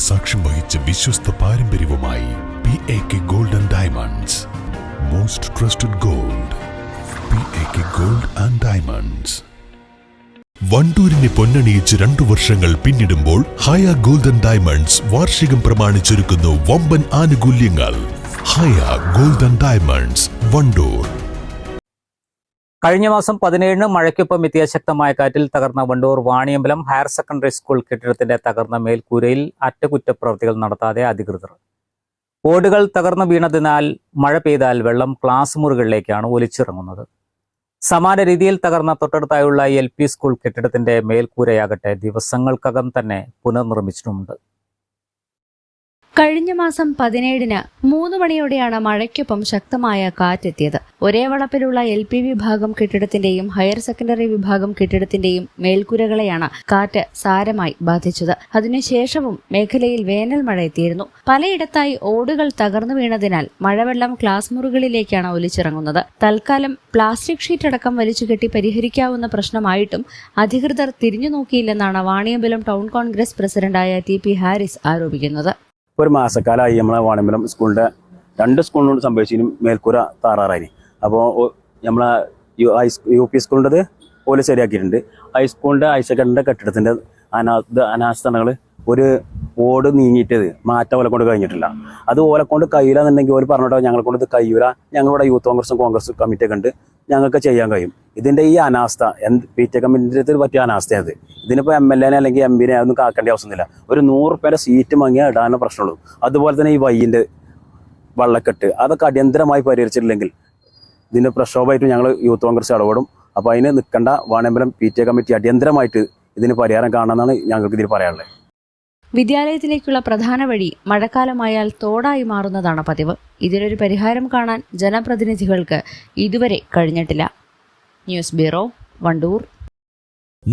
സാക്ഷ്യം വഹിച്ച വിശ്വസ്ത പാരമ്പര്യവുമായി PAK Gold and Diamonds. Most trusted gold. PAK Gold and Diamonds. വണ്ടൂരിനെ പൊന്നണിയിച്ച് 2 വർഷങ്ങൾ പിന്നിടുമ്പോൾ ഹയ ഗോൾഡ് ആൻഡ് ഡയമണ്ട്സ് വാർഷികം പ്രമാണിച്ചൊരുക്കുന്നു വമ്പൻ ആനുകൂല്യങ്ങൾ. ഹയ ഗോൾഡ് ആൻഡ് ഡയമണ്ട്സ്, വണ്ടൂർ. കഴിഞ്ഞ മാസം 17-ന് മഴയ്ക്കൊപ്പം എത്തിയ ശക്തമായ കാറ്റിൽ തകർന്ന Wandoor Vaniyambalam higher secondary school കെട്ടിടത്തിന്റെ തകർന്ന മേൽക്കൂരയിൽ അറ്റകുറ്റപ്രവൃത്തികൾ നടത്താതെ അധികൃതർ. ഓടുകൾ തകർന്നു വീണതിനാൽ മഴ പെയ്താൽ വെള്ളം ക്ലാസ് മുറികളിലേക്കാണ് ഒലിച്ചിറങ്ങുന്നത്. സമാന രീതിയിൽ തകർന്ന തൊട്ടടുത്തായുള്ള LP സ്കൂൾ കെട്ടിടത്തിന്റെ മേൽക്കൂരയാകട്ടെ ദിവസങ്ങൾക്കകം തന്നെ പുനർനിർമ്മിച്ചിട്ടുമുണ്ട്. കഴിഞ്ഞ മാസം 17-ന് 3 മണിയോടെയാണ് മഴയ്ക്കൊപ്പം ശക്തമായ കാറ്റെത്തിയത്. ഒരേ വളപ്പിലുള്ള LP വിഭാഗം കെട്ടിടത്തിന്റെയും ഹയർ സെക്കൻഡറി വിഭാഗം കെട്ടിടത്തിന്റെയും മേൽക്കൂരകളെയാണ് കാറ്റ് സാരമായി ബാധിച്ചത്. അതിനുശേഷവും മേഖലയിൽ വേനൽ മഴ എത്തിയിരുന്നു. പലയിടത്തായി ഓടുകൾ തകർന്നു വീണതിനാൽ മഴവെള്ളം ക്ലാസ് മുറികളിലേക്കാണ് ഒലിച്ചിറങ്ങുന്നത്. തൽക്കാലം പ്ലാസ്റ്റിക് ഷീറ്റ് അടക്കം വലിച്ചുകെട്ടി പരിഹരിക്കാവുന്ന പ്രശ്നമായിട്ടും അധികൃതർ തിരിഞ്ഞുനോക്കിയില്ലെന്നാണ് വാണിയമ്പലം ടൗൺ കോൺഗ്രസ് പ്രസിഡന്റായ TP ഹാരിസ് ആരോപിക്കുന്നത്. ഒരു മാസക്കാലമായി നമ്മളെ വാണിയമ്പലം സ്കൂളിൻ്റെ 2 സ്കൂളിനോട് സംഭവിച്ചതിനും മേൽക്കൂര താറാറായി. അപ്പോൾ നമ്മളെ UP സ്കൂളിൻ്റെത് പോലെ ശരിയാക്കിയിട്ടുണ്ട്. ഹൈസ്കൂളിൻ്റെ ഹയർ സെക്കൻഡറി കെട്ടിടത്തിൻ്റെ അനാസ്ഥകൾ ഒരു ഓട് നീങ്ങിയിട്ടത് മാറ്റം ഓലെ കൊണ്ട് കഴിഞ്ഞിട്ടില്ല. അത് ഓലെ കൊണ്ട് കഴിയില്ലെന്നുണ്ടെങ്കിൽ ഓല് പറഞ്ഞിട്ടോ ഞങ്ങളെ കൊണ്ട് ഇത് കഴിയൂല, ഞങ്ങളുടെ യൂത്ത് കോൺഗ്രസ് കമ്മിറ്റിയൊക്കെ ഉണ്ട്, ഞങ്ങൾക്ക് ചെയ്യാൻ കഴിയും. ഇതിൻ്റെ ഈ അനാസ്ഥ PTA കമ്മിറ്റിയിൽ പറ്റിയ അനാസ്ഥയത്. ഇതിനിപ്പോൾ MLA അല്ലെങ്കിൽ MP ഒന്നും കാക്കേണ്ട ആവശ്യമൊന്നുമില്ല. ഒരു 100 രൂപയുടെ സീറ്റ് വാങ്ങിയാൽ ഇടാനേ പ്രശ്നമുള്ളൂ. അതുപോലെ തന്നെ ഈ വയ്യിൻ്റെ വള്ളക്കെട്ട് അതൊക്കെ അടിയന്തരമായി പരിഹരിച്ചിട്ടില്ലെങ്കിൽ ഇതിന് പ്രക്ഷോഭമായിട്ട് ഞങ്ങൾ യൂത്ത് കോൺഗ്രസ് ഇടപെടും. അപ്പോൾ അതിന് നിൽക്കേണ്ട വാണിയമ്പലം PTA കമ്മിറ്റി അടിയന്തരമായിട്ട് ഇതിന് പരിഹാരം കാണണമെന്നാണ് ഞങ്ങൾക്ക് ഇതിൽ പറയാനുള്ളത്. വിദ്യാലയത്തിലേക്കുള്ള പ്രധാന വഴി മഴക്കാലമായാൽ തോടായി മാറുന്നതാണ് പതിവ്. ഇതിനൊരു പരിഹാരം കാണാൻ ജനപ്രതിനിധികൾക്ക് ഇതുവരെ കഴിഞ്ഞിട്ടില്ല. News bureau, Wandoor.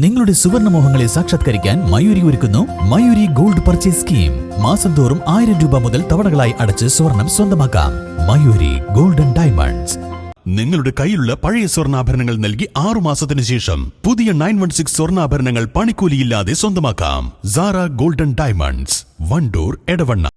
നിങ്ങളുടെ സുവർണമോഹങ്ങളെ സാക്ഷാത്കരിക്കാൻ മയൂരി ഒരുക്കുന്നു മയൂരി ഗോൾഡ് പർച്ചേസ് സ്കീം. മാസം തോറും 1000 രൂപ മുതൽ തവണകളായി അടച്ച് സ്വർണം സ്വന്തമാക്കാം. Mayuri gold and diamonds. നിങ്ങളുടെ കയ്യിലുള്ള പഴയ സ്വർണ്ണാഭരണങ്ങൾ നൽകി 6 മാസത്തിന് ശേഷം പുതിയ 916 സ്വർണ്ണാഭരണങ്ങൾ പണിക്കൂലിയില്ലാതെ സ്വന്തമാക്കാം. Sara golden diamonds, Wandoor, Edavanna.